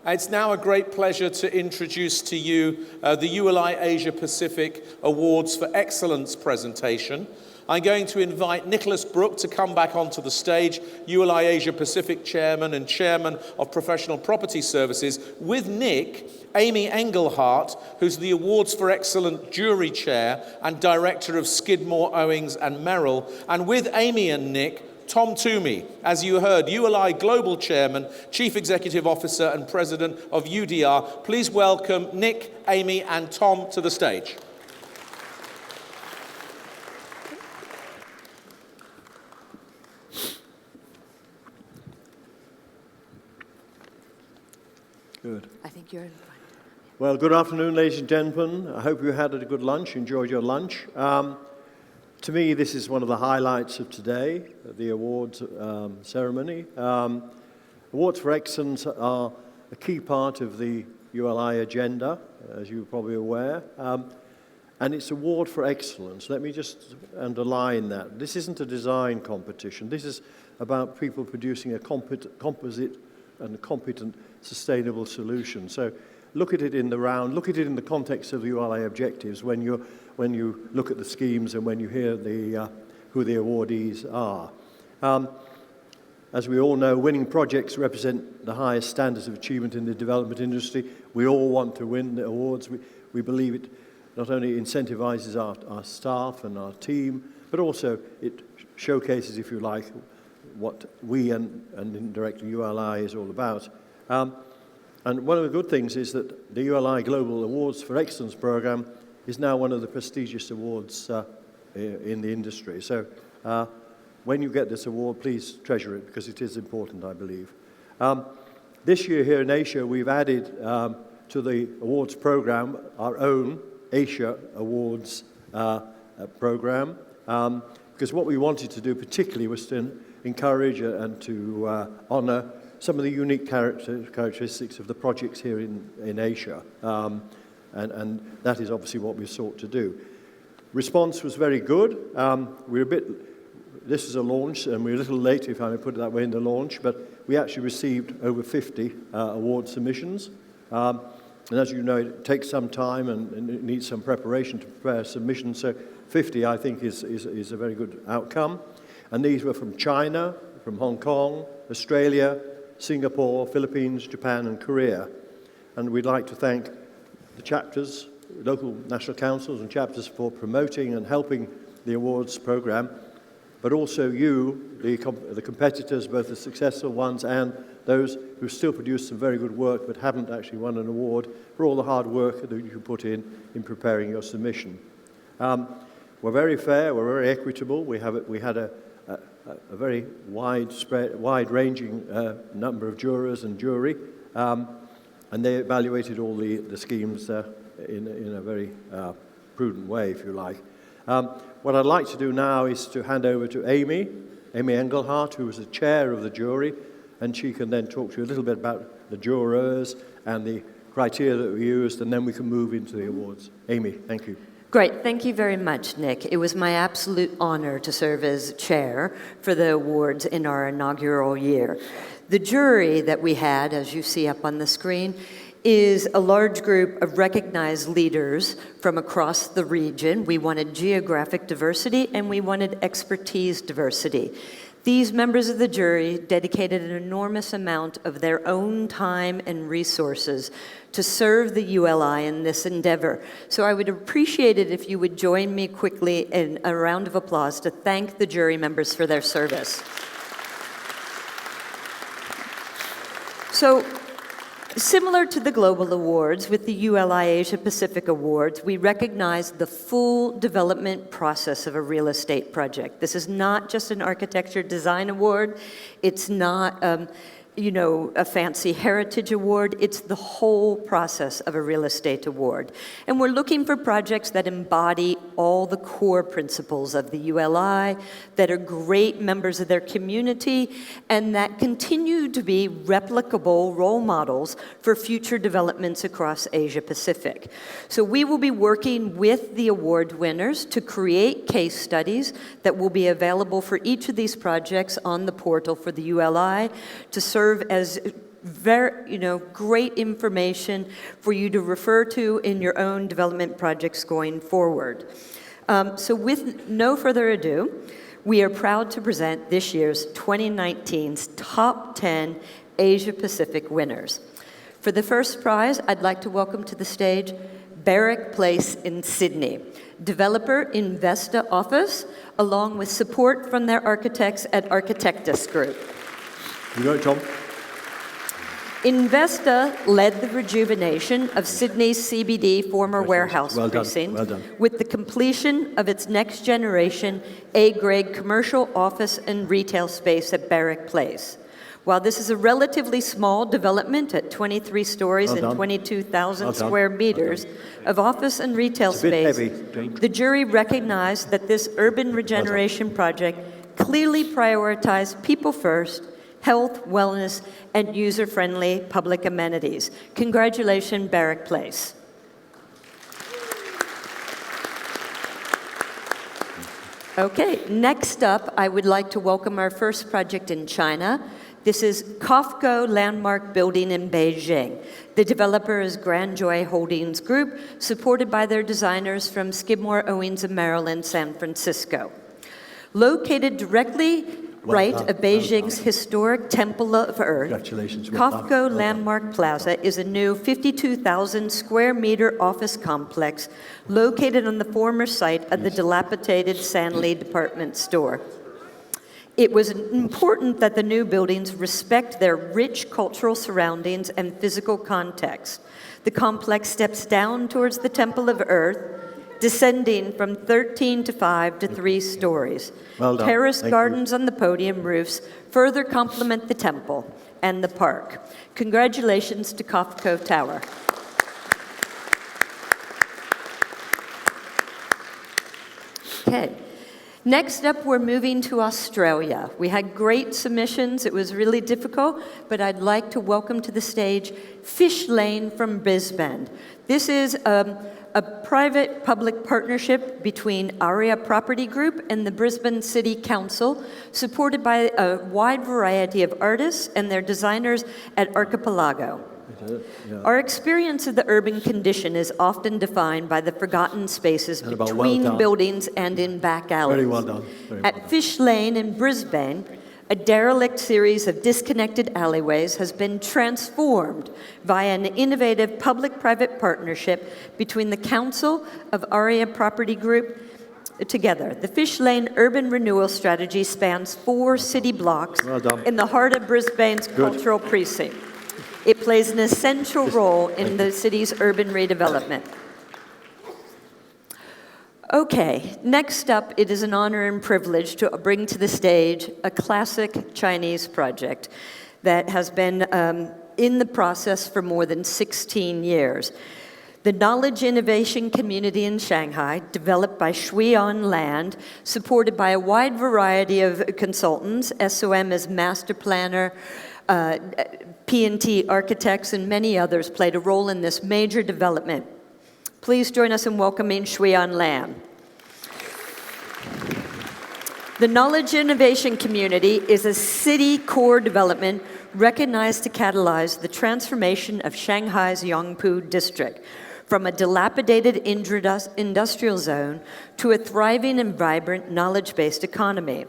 It's now a great pleasure to introduce to you the ULI Asia Pacific Awards for Excellence presentation. I'm going to invite Nicholas Brook to come back onto the stage, ULI Asia Pacific Chairman and Chairman of Professional Property Services, with Nick, Amy Engelhardt, who's the Awards for Excellence Jury Chair and Director of Skidmore, Owings and Merrill, and with Amy and Nick, Tom Toomey, as you heard, ULI Global Chairman, Chief Executive Officer and President of UDR. Please welcome Nick, Amy and Tom to the stage. Good. I think you're in front. Well, good afternoon, ladies and gentlemen. I hope you had a good lunch, enjoyed your lunch. To me, this is one of the highlights of today, the awards ceremony. Awards for Excellence are a key part of the ULI agenda, as you're probably aware. And it's Award for Excellence. Let me just underline that. This isn't a design competition. This is about people producing a composite and competent, sustainable solution. So look at it in the round, look at it in the context of the ULI objectives when you look at the schemes and when you hear who the awardees are. As we all know, winning projects represent the highest standards of achievement in the development industry. We all want to win the awards. We believe it not only incentivizes our staff and our team, but also it showcases, if you like, what we and indirectly ULI is all about. And one of the good things is that the ULI Global Awards for Excellence program is now one of the prestigious awards in the industry. So when you get this award, please treasure it because it is important, I believe. This year here in Asia, we've added to the awards program our own Asia Awards program because what we wanted to do particularly was to encourage and to honor some of the unique characteristics of the projects here in Asia. And that is obviously what we sought to do. Response was very good. This is a launch, and we're a little late, if I may put it that way, in the launch, but we actually received over 50 award submissions. And as you know, it takes some time and it needs some preparation to prepare a submission, so 50, I think, is a very good outcome. And these were from China, from Hong Kong, Australia, Singapore, Philippines, Japan, and Korea. And we'd like to thank the chapters, local national councils and chapters for promoting and helping the awards program, but also you, the competitors, both the successful ones and those who still produce some very good work but haven't actually won an award, for all the hard work that you put in preparing your submission. We're very fair, we're very equitable. We had a very wide-ranging number of jurors and jury, and they evaluated all the schemes in a very prudent way, if you like. What I'd like to do now is to hand over to Amy Engelhardt, who was the chair of the jury, and she can then talk to you a little bit about the jurors and the criteria that we used, and then we can move into the awards. Amy, thank you. Great. Thank you very much, Nick. It was my absolute honor to serve as chair for the awards in our inaugural year. The jury that we had, as you see up on the screen, is a large group of recognized leaders from across the region. We wanted geographic diversity and we wanted expertise diversity. These members of the jury dedicated an enormous amount of their own time and resources to serve the ULI in this endeavor. So I would appreciate it if you would join me quickly in a round of applause to thank the jury members for their service. So, similar to the Global Awards, with the ULI Asia Pacific Awards, we recognize the full development process of a real estate project. This is not just an architecture design award. It's not a fancy heritage award. It's the whole process of a real estate award. And we're looking for projects that embody all the core principles of the ULI, that are great members of their community, and that continue to be replicable role models for future developments across Asia Pacific. So we will be working with the award winners to create case studies that will be available for each of these projects on the portal for the ULI to serve as great information for you to refer to in your own development projects going forward. So with no further ado, we are proud to present this year's 2019's top 10 Asia Pacific winners. For the first prize, I'd like to welcome to the stage Barrack Place in Sydney, developer Investa Office, along with support from their architects at Architectus Group. You got it, Tom. Investa led the rejuvenation of Sydney's CBD former warehouse precinct with the completion of its next-generation A-grade commercial office and retail space at Barrack Place. While this is a relatively small development at 23 stories and 22,000 square meters of office and retail space, the jury recognized that this urban regeneration project clearly prioritized people first, health, wellness, and user-friendly public amenities. Congratulations, Barrack Place. Okay, next up, I would like to welcome our first project in China. This is Kofco Landmark Building in Beijing. The developer is Grand Joy Holdings Group, supported by their designers from Skidmore, Owings & Merrill in San Francisco. Located directly right of Beijing's historic Temple of Earth, Kofco Landmark Plaza is a new 52,000 square meter office complex located on the former site of the dilapidated Sanli department store. It was important that the new buildings respect their rich cultural surroundings and physical context. The complex steps down towards the Temple of Earth, descending from 13 to 5 to 3 stories. Terraced gardens on the podium roofs further complement the temple and the park. Congratulations to Kofco Tower. Okay. Next up, we're moving to Australia. We had great submissions. It was really difficult, but I'd like to welcome to the stage Fish Lane from Brisbane. This is a private-public partnership between ARIA Property Group and the Brisbane City Council, supported by a wide variety of artists and their designers at Archipelago. Our experience of the urban condition is often defined by the forgotten spaces between buildings and in back alleys. Very well done. At Fish Lane in Brisbane, a derelict series of disconnected alleyways has been transformed via an innovative public-private partnership between the Council of ARIA Property Group together. The Fish Lane urban renewal strategy spans 4 city blocks in the heart of Brisbane's cultural precinct. It plays an essential role in the city's urban redevelopment. Okay, next up, it is an honor and privilege to bring to the stage a classic Chinese project that has been in the process for more than 16 years. The Knowledge Innovation Community in Shanghai, developed by Shui On Land, supported by a wide variety of consultants. SOM as master planner, P&T architects, and many others played a role in this major development. Please join us in welcoming Shui On Land. The Knowledge Innovation Community is a city core development recognized to catalyze the transformation of Shanghai's Yongpu district from a dilapidated industrial zone to a thriving and vibrant knowledge-based economy.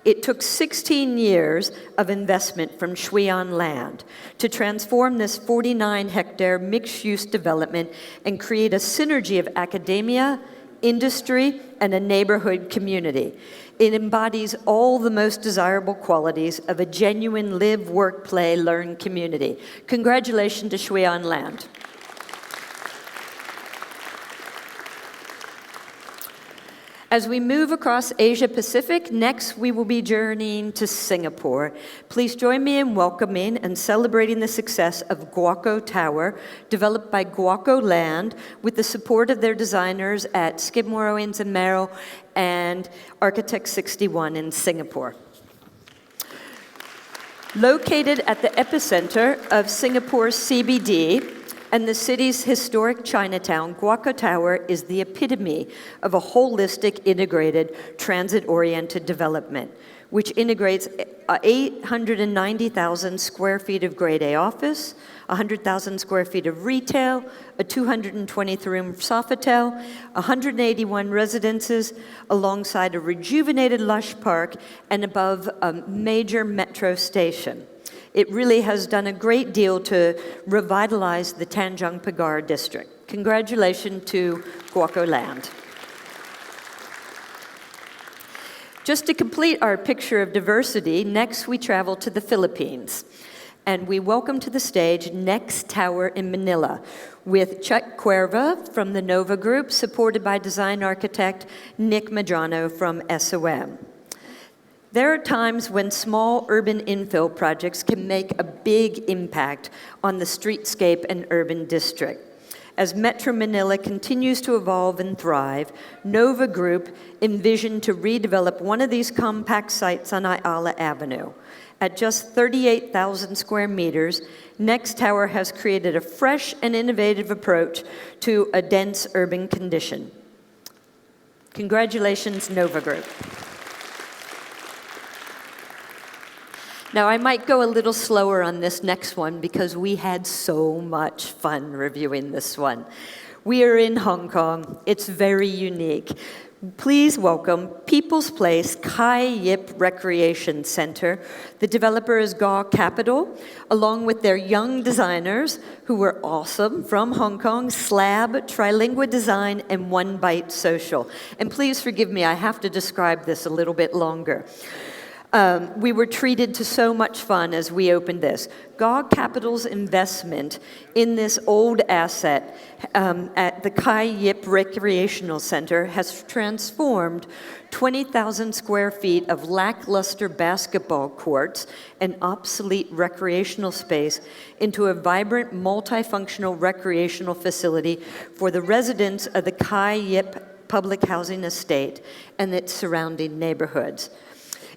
It took 16 years of investment from Shui On Land to transform this 49-hectare mixed-use development and create a synergy of academia, industry, and a neighborhood community. It embodies all the most desirable qualities of a genuine live, work, play, learn community. Congratulations to Shui On Land. As we move across Asia Pacific, next we will be journeying to Singapore. Please join me in welcoming and celebrating the success of Guoco Tower, developed by Guoco Land, with the support of their designers at Skidmore, Owings & Merrill and Architect 61 in Singapore. Located at the epicenter of Singapore's CBD, And the city's historic Chinatown, Guoco Tower, is the epitome of a holistic, integrated, transit-oriented development, which integrates 890,000 square feet of grade A office, 100,000 square feet of retail, a 223-room Sofitel, 181 residences, alongside a rejuvenated lush park and above a major metro station. It really has done a great deal to revitalize the Tanjung Pagar district. Congratulations to Guoco Land. Just to complete our picture of diversity, next we travel to the Philippines. And we welcome to the stage Next Tower in Manila with Chuck Cuerva from the Nova Group, supported by design architect Nick Medrano from SOM. There are times when small urban infill projects can make a big impact on the streetscape and urban district. As Metro Manila continues to evolve and thrive, Nova Group envisioned to redevelop one of these compact sites on Ayala Avenue. At just 38,000 square meters, Next Tower has created a fresh and innovative approach to a dense urban condition. Congratulations, Nova Group. Now, I might go a little slower on this next one because we had so much fun reviewing this one. We are in Hong Kong. It's very unique. Please welcome People's Place Kai Yip Recreation Center. The developer is Gaw Capital, along with their young designers who were awesome from Hong Kong, Slab, Trilingua Design, and One Bite Social. And please forgive me, I have to describe this a little bit longer. We were treated to so much fun as we opened this. Gaw Capital's investment in this old asset at the Kai Yip Recreational Center has transformed 20,000 square feet of lackluster basketball courts and obsolete recreational space into a vibrant, multifunctional recreational facility for the residents of the Kai Yip public housing estate and its surrounding neighborhoods.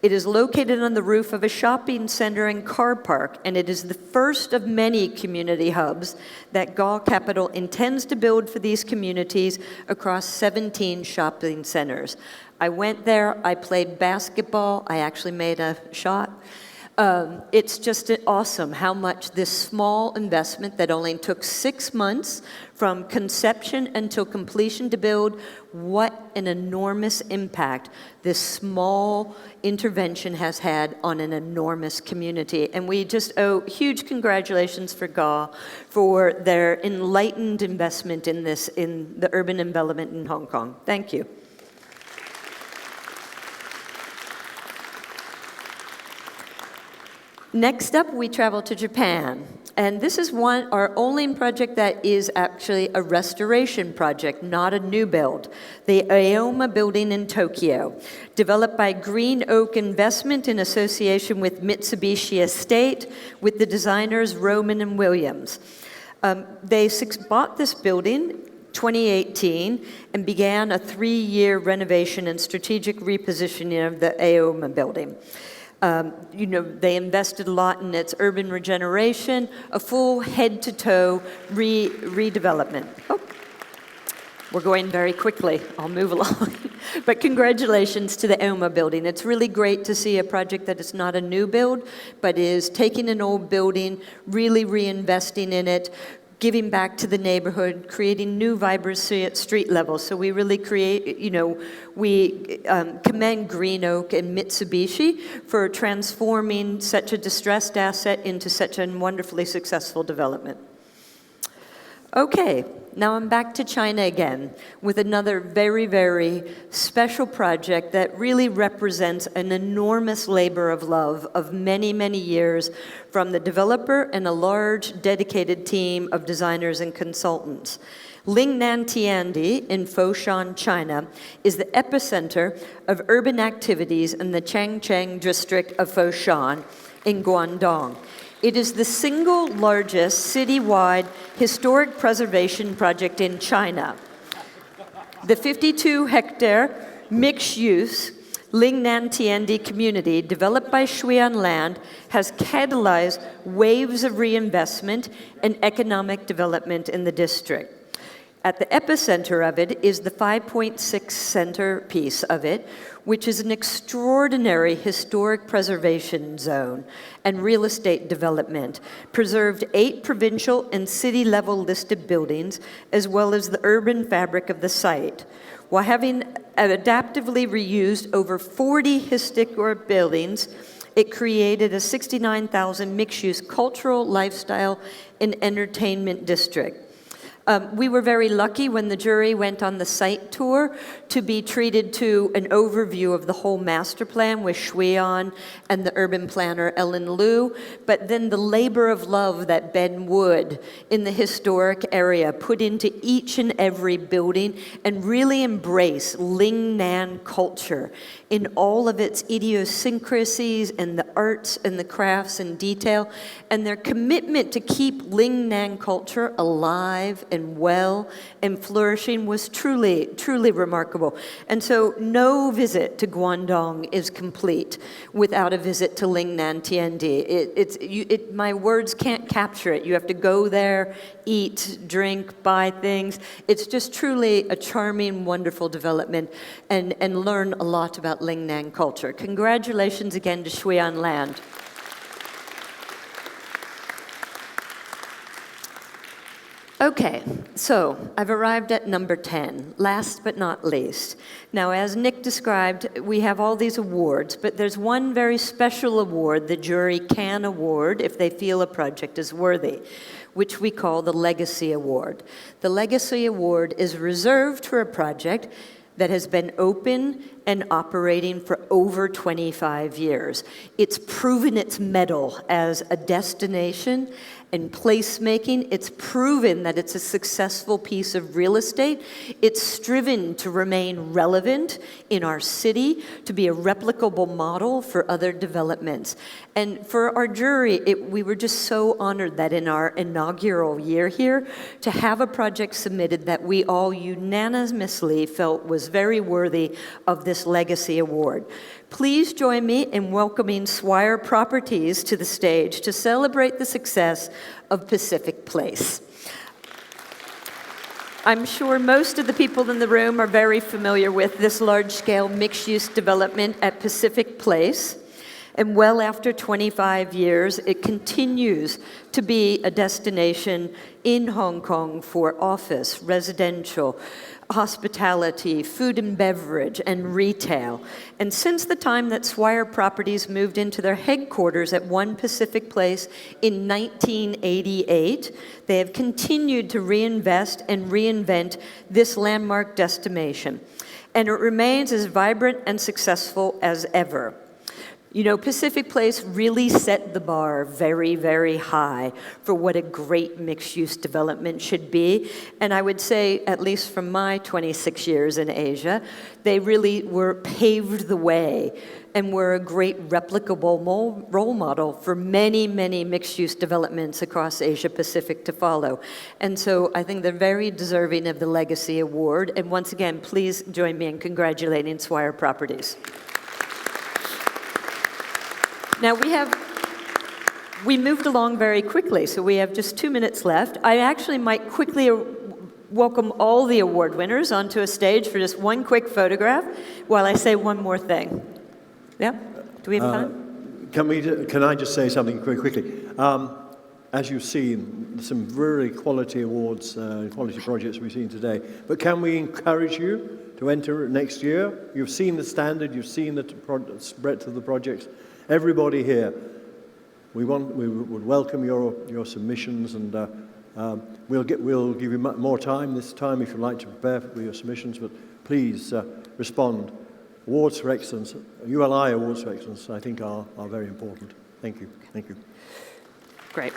It is located on the roof of a shopping center and car park, and it is the first of many community hubs that Gaw Capital intends to build for these communities across 17 shopping centers. I went there, I played basketball, I actually made a shot. It's just awesome how much this small investment that only took 6 months from conception until completion to build, what an enormous impact this small intervention has had on an enormous community. And we just owe huge congratulations for Gaw for their enlightened investment in this, in the urban development in Hong Kong. Thank you. Next up, we travel to Japan. And this is our only project that is actually a restoration project, not a new build. The Aoma building in Tokyo, developed by Green Oak Investment in association with Mitsubishi Estate, with the designers Roman and Williams. They bought this building 2018 and began a 3-year renovation and strategic repositioning of the Aoma building. They invested a lot in its urban regeneration, a full head-to-toe redevelopment. Oh, we're going very quickly. I'll move along. But congratulations to the Aoma building. It's really great to see a project that is not a new build, but is taking an old building, really reinvesting in it, giving back to the neighborhood, creating new vibrancy at street level. So we really we commend Green Oak and Mitsubishi for transforming such a distressed asset into such a wonderfully successful development. Okay, now I'm back to China again with another very, very special project that really represents an enormous labor of love of many, many years from the developer and a large dedicated team of designers and consultants. Lingnan Tiandi in Foshan, China, is the epicenter of urban activities in the Changcheng district of Foshan in Guangdong. It is the single largest citywide historic preservation project in China. The 52-hectare mixed-use Lingnan Tiandi community, developed by Shui On Land, has catalyzed waves of reinvestment and economic development in the district. At the epicenter of it is the 5.6 centerpiece of it, which is an extraordinary historic preservation zone and real estate development, preserved 8 provincial and city-level listed buildings, as well as the urban fabric of the site, while having adaptively reused over 40 historic buildings. It created a 69,000 mixed-use cultural, lifestyle, and entertainment district. We were very lucky when the jury went on the site tour to be treated to an overview of the whole master plan with Shui On and the urban planner Ellen Liu, but then the labor of love that Ben Wood in the historic area put into each and every building and really embrace Lingnan culture in all of its idiosyncrasies and the arts and the crafts and detail, and their commitment to keep Lingnan culture alive and well and flourishing was truly, truly remarkable. And so no visit to Guangdong is complete without a visit to Lingnan Tiandi. My words can't capture it. You have to go there, eat, drink, buy things. It's just truly a charming, wonderful development and learn a lot about Lingnan culture. Congratulations again to Shui On Land. Okay, so I've arrived at number 10, last but not least. Now, as Nick described, we have all these awards, but there's one very special award the jury can award if they feel a project is worthy, which we call the Legacy Award. The Legacy Award is reserved for a project that has been open and operating for over 25 years. It's proven its mettle as a destination and placemaking. It's proven that it's a successful piece of real estate. It's striven to remain relevant in our city, to be a replicable model for other developments. And for our jury, we were just so honored that in our inaugural year here, to have a project submitted that we all unanimously felt was very worthy of this Legacy Award. Please join me in welcoming Swire Properties to the stage to celebrate the success of Pacific Place. I'm sure most of the people in the room are very familiar with this large-scale mixed-use development at Pacific Place. And well after 25 years, it continues to be a destination in Hong Kong for office, residential, hospitality, food and beverage, and retail. And since the time that Swire Properties moved into their headquarters at 1 Pacific Place in 1988, they have continued to reinvest and reinvent this landmark destination. And it remains as vibrant and successful as ever. You know, Pacific Place really set the bar very, very high for what a great mixed-use development should be. And I would say, at least from my 26 years in Asia, they really paved the way and were a great replicable role model for many, many mixed-use developments across Asia Pacific to follow. And so I think they're very deserving of the Legacy Award. And once again, please join me in congratulating Swire Properties. Now we moved along very quickly, so we have just 2 minutes left. I actually might quickly welcome all the award winners onto a stage for just one quick photograph while I say one more thing. Yeah? Do we have time? Can I just say something very quickly? As you've seen, some very quality awards, quality projects we've seen today. But can we encourage you to enter next year? You've seen the standard, you've seen the breadth of the projects. Everybody here, we would welcome your submissions, and we'll give you more time this time if you'd like to prepare for your submissions. But please respond. Awards for Excellence, ULI Awards for Excellence, I think are very important. Thank you. Thank you. Great.